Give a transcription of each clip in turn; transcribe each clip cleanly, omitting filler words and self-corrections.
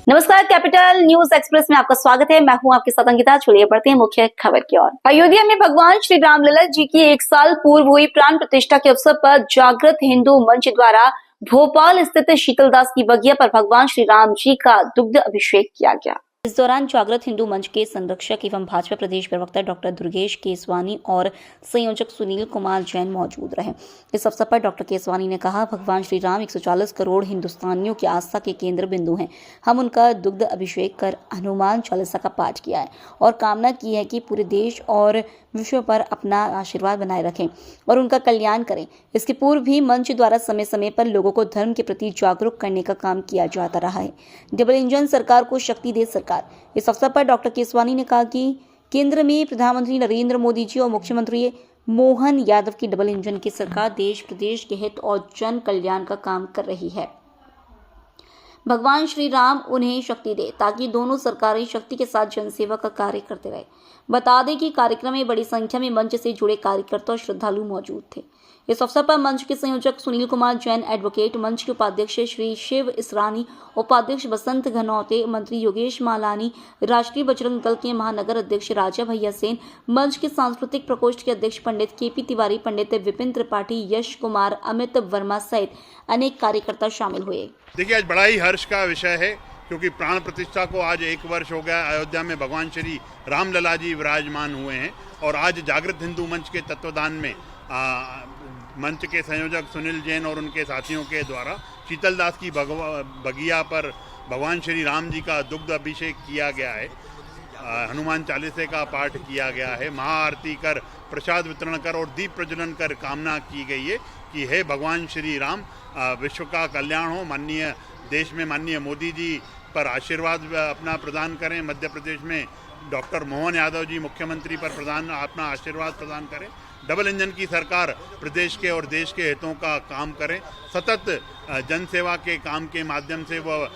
नमस्कार, capital news express में आपका स्वागत है। मैं हूं आपके साथ अंकिता। चलिए बढ़ते हैं मुख्य खबर की ओर। अयोध्या में भगवान श्री रामलला जी की 1 साल पूर्व हुई प्राण प्रतिष्ठा के अवसर पर जागृत हिंदू मंच द्वारा भोपाल स्थित शीतलदास की बगिया पर भगवान श्री राम जी का दुग्ध अभिषेक किया गया। इस दौरान जागृत हिंदू मंच के संरक्षक एवं भाजपा प्रदेश प्रवक्ता डॉक्टर दुर्गेश केसवानी और संयोजक सुनील कुमार जैन मौजूद रहे। इस अवसर पर डॉक्टर केसवानी ने कहा, भगवान श्री राम 140 करोड़ हिंदुस्तानियों की आस्था के केंद्र बिंदु हैं। हम उनका दुग्ध अभिषेक कर हनुमान चालीसा का पाठ किया है और कामना की है कि पूरे देश और विश्व पर अपना आशीर्वाद बनाए रखें और उनका कल्याण करें। इसके पूर्व भी मंच द्वारा समय समय पर लोगों को धर्म के प्रति जागरूक करने का काम किया जाता रहा है। डबल इंजन सरकार को शक्ति दे सरकार। इस अवसर पर डॉक्टर केसवानी ने कहा कि केंद्र में प्रधानमंत्री नरेंद्र मोदी जी और मुख्यमंत्री मोहन यादव की डबल इंजन की सरकार देश प्रदेश के हित और जन कल्याण का काम कर रही है। भगवान श्री राम उन्हें शक्ति दे ताकि दोनों सरकारें शक्ति के साथ जनसेवा का कार्य करते रहे। बता दें कि कार्यक्रम में बड़ी संख्या में मंच से जुड़े कार्यकर्ता और श्रद्धालु मौजूद थे। इस अवसर पर मंच के संयोजक सुनील कुमार जैन, एडवोकेट, मंच के उपाध्यक्ष श्री शिव इसरानी, उपाध्यक्ष बसंत घनौते, मंत्री योगेश मालानी, राष्ट्रीय बजरंग दल के महानगर अध्यक्ष राजा भैया सेन, मंच के सांस्कृतिक प्रकोष्ठ के अध्यक्ष पंडित केपी तिवारी, पंडित विपिन त्रिपाठी, यश कुमार, अमित वर्मा सहित अनेक कार्यकर्ता शामिल हुए। देखिए, आज बड़ा ही हर्ष का विषय है क्योंकि प्राण प्रतिष्ठा को आज 1 वर्ष हो गया। अयोध्या में भगवान श्री रामलला जी विराजमान हुए हैं और आज जागृत हिंदू मंच के तत्वाधान में मंच के संयोजक सुनील जैन और उनके साथियों के द्वारा शीतलदास की बगिया पर भगवान श्री राम जी का दुग्ध अभिषेक किया गया है। हनुमान चालीसे का पाठ किया गया है। महाआरती कर, प्रसाद वितरण कर और दीप प्रज्वलन कर कामना की गई है कि हे भगवान श्री राम, विश्व का कल्याण हो। माननीय देश में माननीय मोदी जी पर आशीर्वाद अपना प्रदान करें। मध्य प्रदेश में डॉक्टर मोहन यादव जी मुख्यमंत्री पर अपना आशीर्वाद प्रदान करें। डबल इंजन की सरकार प्रदेश के और देश के हितों का काम करें। सतत जनसेवा के काम के माध्यम से वह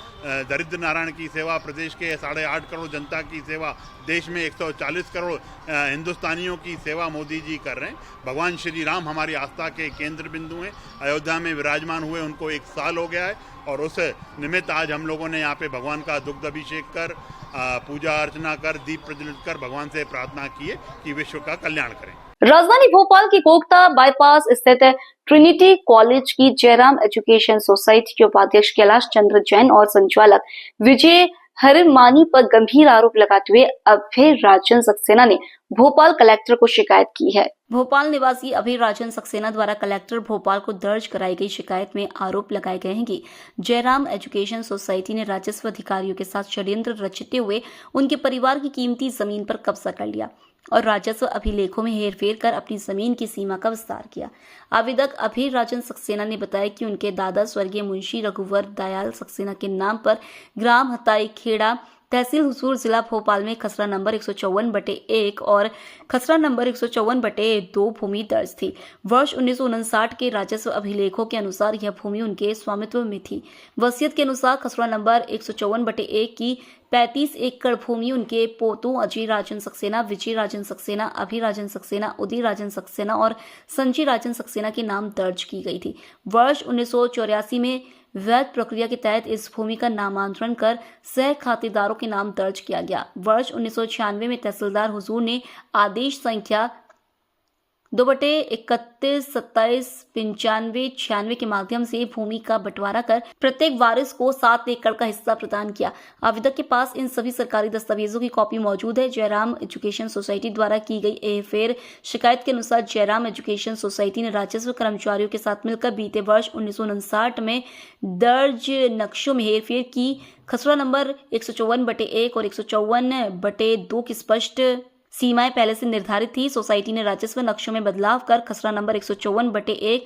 दरिद्र नारायण की सेवा, प्रदेश के 8.5 करोड़ जनता की सेवा, देश में 140 करोड़ हिंदुस्तानियों की सेवा मोदी जी कर रहे हैं। भगवान श्री राम हमारी आस्था के केंद्र बिंदु हैं। अयोध्या में विराजमान हुए उनको 1 साल हो गया है और उस निमित्त आज हम लोगों ने यहाँ पे भगवान का दुग्ध अभिषेक कर, पूजा अर्चना कर, दीप प्रज्वलित कर भगवान से प्रार्थना की है कि विश्व का कल्याण करें। राजधानी भोपाल की कोकता बाईपास स्थित ट्रिनिटी कॉलेज की जयराम एजुकेशन सोसाइटी के उपाध्यक्ष कैलाश चंद्र जैन और संचालक विजय हरिमानी पर गंभीर आरोप लगाते हुए अभय राजन सक्सेना ने भोपाल कलेक्टर को शिकायत की है। भोपाल निवासी अभय राजन सक्सेना द्वारा कलेक्टर भोपाल को दर्ज कराई गई शिकायत में आरोप लगाए गए हैं कि जयराम एजुकेशन सोसाइटी ने राजस्व अधिकारियों के साथ षड्यंत्र रचते हुए उनके परिवार की कीमती जमीन पर कब्जा कर लिया और राजस्व अभिलेखों में हेरफेर कर अपनी जमीन की सीमा का विस्तार किया। आवेदक अभय राजन सक्सेना ने बताया कि उनके दादा स्वर्गीय मुंशी रघुवर दयाल सक्सेना के नाम पर ग्राम हताई खेड़ा, तहसील हुसूर, जिला भोपाल में खसरा नंबर 154/1 और खसरा नंबर 154/2 भूमि दर्ज थी। वर्ष 1959 के राजस्व अभिलेखों के अनुसार यह भूमि उनके स्वामित्व में थी। वसीयत के अनुसार खसरा नंबर 154/1 की 35 एकड़ भूमि उनके पोतों अजय राजन सक्सेना, विजय राजन सक्सेना, अभय राजन सक्सेना, उदय राजन सक्सेना और संजय राजन सक्सेना के नाम दर्ज की गई थी। वर्ष 1984 में वैध प्रक्रिया के तहत इस भूमि का नामांतरण कर सह खातेदारों के नाम दर्ज किया गया। वर्ष 1996 में तहसीलदार हुजूर ने आदेश संख्या 2/31/27/95/96 के माध्यम से भूमि का बंटवारा कर प्रत्येक वारिस को 7 एकड़ का हिस्सा प्रदान किया। आवेदक के पास इन सभी सरकारी दस्तावेजों की कॉपी मौजूद है। जयराम एजुकेशन सोसाइटी द्वारा की गई हेरफेर शिकायत के अनुसार जयराम एजुकेशन सोसाइटी ने राजस्व कर्मचारियों के साथ मिलकर बीते वर्ष 1959 में दर्ज नक्शों में हेरफेर की। खसरा नंबर 154/1 और 154/2 की स्पष्ट सीमाएं पहले से निर्धारित थी। सोसाइटी ने राजस्व नक्शों में बदलाव कर खसरा नंबर 154/1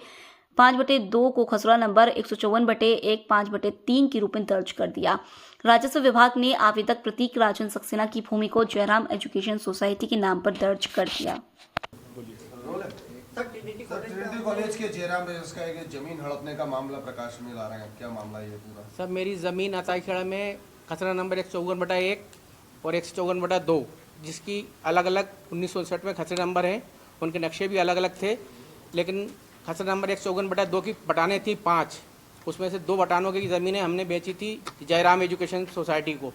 5/2 को खसरा नंबर 154/1 5/3 के रूप में दर्ज कर दिया। राजस्व विभाग ने आवेदक प्रतीक राजन सक्सेना की भूमि को जयराम एजुकेशन सोसाइटी के नाम पर दर्ज कर दिया। ट्रिनिटी कॉलेज के जयराम का एक जमीन हड़पने का मामला प्रकाश में ला रहे हैं, क्या मामला है ये पूरा? सर, मेरी ज़मीन अताईखेड़ा में खसरा नंबर 154/1 और 154/2 जिसकी अलग अलग 1959 में खसरे नंबर हैं, उनके नक्शे भी अलग अलग थे, लेकिन खसरा नंबर 154/2 की बटाने थी 5 उसमें से 2 बटानों की ज़मीनें हमने बेची थी जयराम एजुकेशन सोसाइटी को।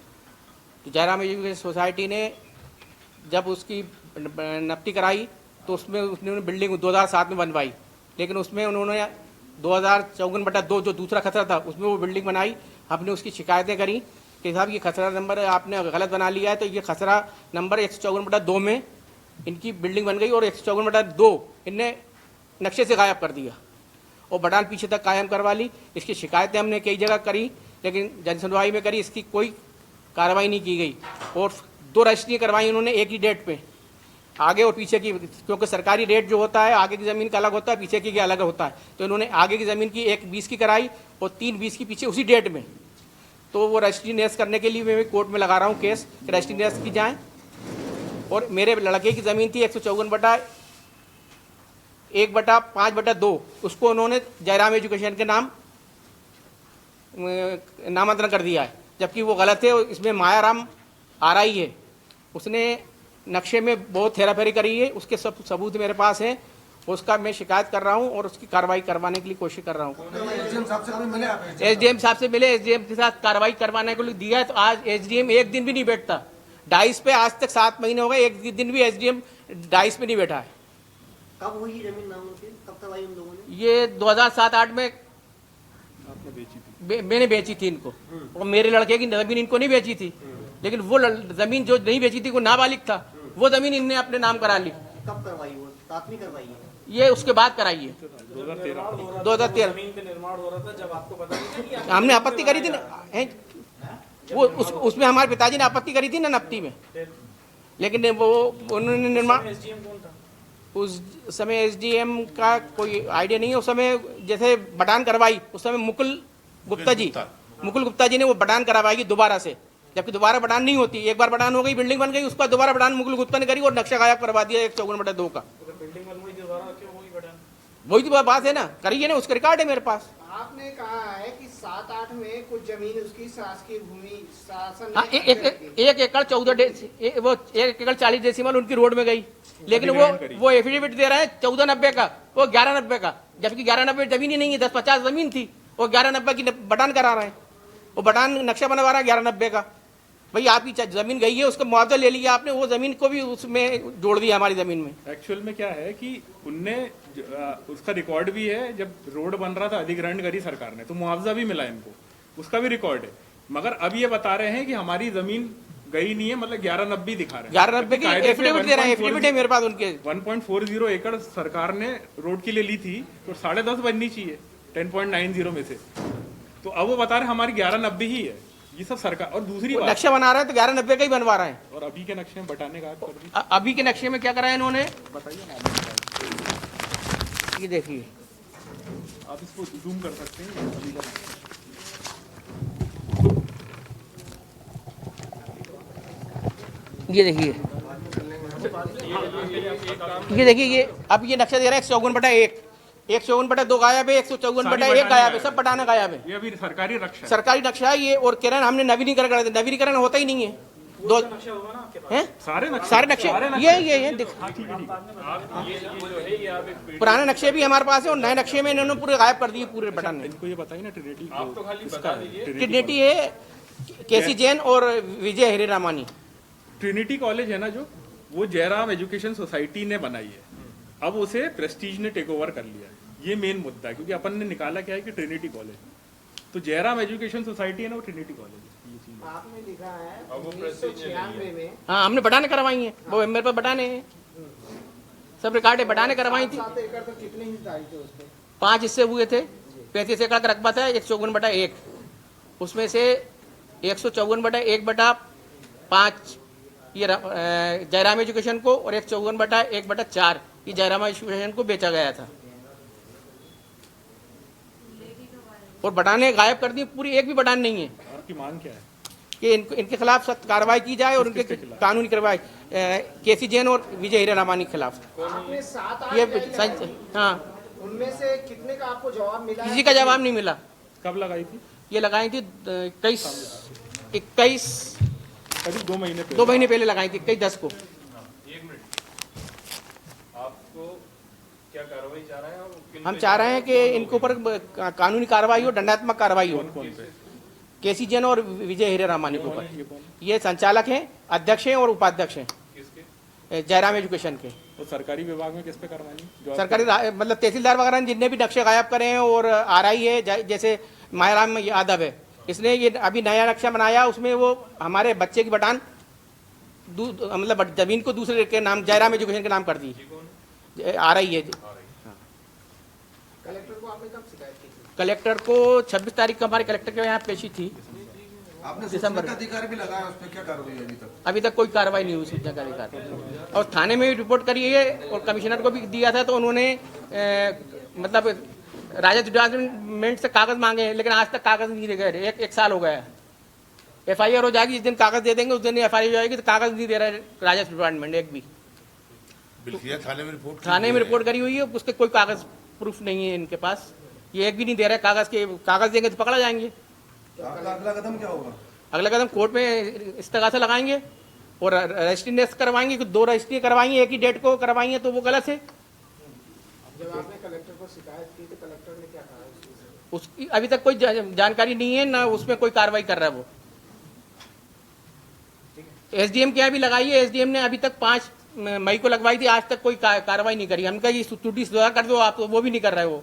तो जयराम एजुकेशन सोसाइटी ने जब उसकी नफ्ती कराई तो उसमें उन्होंने बिल्डिंग 2007 में बनवाई, लेकिन उसमें उन्होंने 2054/2 जो दूसरा खसरा था उसमें वो बिल्डिंग बनाई। हमने उसकी शिकायतें करी कि साहब ये खसरा नंबर आपने गलत बना लिया है, तो ये खसरा नंबर 154/2 में इनकी बिल्डिंग बन गई और 154/2 इनने नक्शे से गायब कर दिया और बटान पीछे तक कायम करवा ली। इसकी शिकायतें हमने कई जगह करी, लेकिन जन सुनवाई में करी, इसकी कोई कार्रवाई नहीं की गई। और 2 रजिस्ट्री करवाई उन्होंने एक ही डेट पे, आगे और पीछे की, क्योंकि सरकारी रेट जो होता है आगे की ज़मीन का अलग होता है, पीछे की अलग होता है। तो इन्होंने आगे की ज़मीन की 1/20 की कराई और 3/20 की पीछे उसी डेट में। तो वो रजिस्ट्री नेस करने के लिए मैं कोर्ट में लगा रहा हूँ केस कि रजिस्ट्री नेस की जाए। और मेरे लड़के की ज़मीन थी 154/1/5/2, उसको उन्होंने जयराम एजुकेशन के नाम नामांतरण कर दिया है, जबकि वो गलत है। इसमें मायाराम आरआई है, उसने नक्शे में बहुत हेराफेरी करी है, उसके सब सबूत मेरे पास हैं। उसका मैं शिकायत कर रहा हूं और उसकी कार्रवाई करवाने के लिए कोशिश कर रहा हूं। एसडीएम साहब से कभी मिले आप? एसडीएम साहब से मिले, एसडीएम के साथ कार्रवाई करवाने को दिया है। तो आज एसडीएम एक दिन भी नहीं बैठता डाइस पे, आज तक 7 महीने हो गए, एक दिन भी एसडीएम डाइस पे नहीं बैठा है। कब हुई जमीन नामों की, कब करवाई उन लोगों ने? ये 2007-8 में मैंने बेची थी इनको, और मेरे लड़के की जमीन इनको नहीं बेची थी, लेकिन वो जमीन जो नहीं बेची थी वो नाबालिग था, वो जमीन इनने अपने नाम करा ली। कब करवाई? वो साथ में करवाई है? ये उसके बाद कराई है 2013। जमीन पे निर्माण हो रहा था जब आपको पता नहीं था कि हमने आपत्ति करी थी ना, वो उसमें हमारे पिताजी ने आपत्ति करी थी ना नफ्ती में, लेकिन वो उन्होंने निर्माण, एसडीएम कौन था? उस समय एसडीएम का कोई आइडिया नहीं है। उस समय जैसे बटान करवाई उस समय मुकुल गुप्ता जी ने वो बटान करवाई दोबारा से, जबकि दोबारा बटान नहीं होती। एक बार बटान हो गई, बिल्डिंग बन गई, उसका दोबारा बटान मुकुल गुप्ता ने करी और नक्शा गायब करवा दिया 154/2 का। बिल्डिंग बन गई दोबारा क्यों होगी बटान? वही तो बात है ना, करी है ना, उसका रिकॉर्ड है मेरे पास। आपने कहा है कि 7-8 में कुछ जमीन उसकी शासकीय भूमि शासन हाँ, 1 एकड़ 40 डेसिमल उनकी रोड में गई, लेकिन वो एफिडेविट दे रहे हैं 1490 का, वो 1190 का, जबकि 1190 जमीन ही नहीं है, 10-50 जमीन थी, वो 1190 की बटान करा रहे हैं। वो बटान नक्शा बनवा रहा है 1190 का। भाई आपकी जमीन गई है, उसका मुआवजा ले लिया आपने, वो जमीन को भी उसमें जोड़ दिया हमारी जमीन में। एक्चुअल में क्या है कि उनने उसका रिकॉर्ड भी है, जब रोड बन रहा था अधिग्रहण करी सरकार ने तो मुआवजा भी मिला इनको, उसका भी रिकॉर्ड है। मगर अब ये बता रहे हैं कि हमारी जमीन गई नहीं है, मतलब 1190 दिखा रहे हैं। 1190 की एफिडेविट दे रहे हैं, एफिडेविट है मेरे पास उनके। 1.40 एकड़ सरकार ने रोड के लिए ली थी, तो 10.5 बननी चाहिए 10.90 में से। तो अब वो बता रहे हमारी 1190 ही है। ये सब सरकार, और दूसरी बात, नक्शा बना रहा है तो 1190 का ही बनवा रहा है। और अभी के नक्शे में बटाने का कर दी। अभी के नक्शे में क्या करा है इन्होंने, बताइए ना, ये देखिए, आप इसको जूम कर सकते हैं। ये देखिए, ये अब ये नक्शा दे रहा है 154/1, 154/2 गायब है, 154/1 गायब है, सब बटाना गायब है। ये अभी सरकारी नक्शा सरकारी नक्शा है ये, और किरण हमने नवीनीकरण करा था, नवीनीकरण होता ही नहीं है। नक्शा होगा ना आपके पास? हैं? सारे नक्शे ये पुराने नक्शे भी हमारे पास है, और नए नक्शे में इन्होंने पूरे गायब कर दिए पूरे बटन में। इनको ये बताइए ना, ट्रिनिटी आप तो खाली बता दीजिए। ट्रिनिटी है, केसी जैन और विजय हेरे रामानी। ट्रिनिटी कॉलेज है ना जो, वो जयराम एजुकेशन सोसाइटी ने बनाई है, अब उसे प्रेस्टीज ने टेक ओवर कर लिया है। ये मेन मुद्दा है, क्योंकि अपन ने निकाला क्या है कि ट्रिनिटी कॉलेज, तो जयराम एजुकेशन सोसाइटी है ना, वो ट्रिनिटी कॉलेज है। आपने लिखा है 1996 में, हाँ, हमने बटाने करवाई हैं, वो मेरे पास बटाने हैं, सब रिकॉर्ड है, बटाने करवाई थी। 7 एकड़ तो कितने हिस्सेदारी थे उसके? 5 हिस्से हुए थे, 35 एकड़ का रकबा था 154/1, उसमें से 154/1/5 ये जयराम एजुकेशन को, और 154/1/4 ये जयराम एजुकेशन को बेचा गया था, और बटाने गायब कर दी पूरी, एक भी बटान नहीं है। आपकी मांग क्या है? कि इनके खिलाफ सख्त कार्रवाई की जाए और उनके कानूनी कार्रवाई, केसी जैन और विजय हीरा रामानी के खिलाफ। आपने 7-8 ये हाँ, उनमें से कितने का आपको जवाब मिला? किसी का जवाब नहीं मिला। कब लगाई थी? ये लगाई थी 21 करीब 2 महीने पहले। 2 महीने पहले लगाई थी, 21/10 को। एक मिनट, आपको क्या कार्रवाई चाह रहे हैं आप? हम चाह रहे हैं कि इनके ऊपर कानूनी कार्रवाई हो, दंडात्मक कार्रवाई हो। कौन पे? केसी जैन और विजय हीरे रामानी के ये ऊपर। कौन? ये संचालक हैं, अध्यक्ष हैं और उपाध्यक्ष हैं किसके? जयराम एजुकेशन के। तो सरकारी विभाग में किस पे करवानी? जो सरकारी मतलब तहसीलदार वगैरह ने जितने भी नक्शे गायब करे हैं, और आरआई है जैसे मायाराम यादव है, इसने ये अभी नया नक्शा बनाया, उसमें वो हमारे बच्चे की बटान मतलब जमीन को दूसरे के नाम जयराम एजुकेशन के नाम कर दी। आरआई है। कलेक्टर को आपने कब शिकायत की थी? कलेक्टर को 26 तारीख को हमारे कलेक्टर के यहाँ पेशी थी। आपने दिसंबर सूचना का अधिकार भी लगाया, उस पर क्या कार्रवाई है अभी तक? अभी तक कोई कार्रवाई नहीं हुई सूचना का अधिकार, और थाने में भी रिपोर्ट करी है और कमिश्नर को भी दिया था, तो उन्होंने मतलब राजस्व डिपार्टमेंट से कागज मांगे हैं, लेकिन आज तक कागज नहीं दे गए। एक साल हो गया है। एफआईआर हो जाएगी, जिस दिन कागज दे देंगे उस दिन एफआईआर हो जाएगी, तो कागज नहीं दे रहा है राजस्व डिपार्टमेंट एक भी। थाने में रिपोर्ट करी हुई है, उसके कोई कागज प्रूफ नहीं है इनके पास, ये एक भी नहीं दे रहा है कागज के। कागज देंगे तो पकड़ा जाएंगे। तो आपका अगला कदम क्या होगा? अगला कदम कोर्ट में इस्तगासा लगाएंगे और रजिस्ट्री नेक्स्ट करवाएंगे। 2 रजिस्ट्री करवाएंगे, एक ही डेट को करवाएंगे, तो वो गलत है। जब आपने कलेक्टर को शिकायत की तो कलेक्टर ने क्या कहा इस विषय में? उसकी अभी तक कोई जानकारी नहीं है, ना उसमें कोई कार्रवाई कर रहा है वो। एसडीएम के यहाँ भी लगाई है, एसडीएम ने अभी तक 5 मई को लगवाई थी, आज तक कोई कार्रवाई नहीं करी। हम कहा ये त्रुटि सुधार कर दो आप, तो वो भी नहीं कर रहे हो।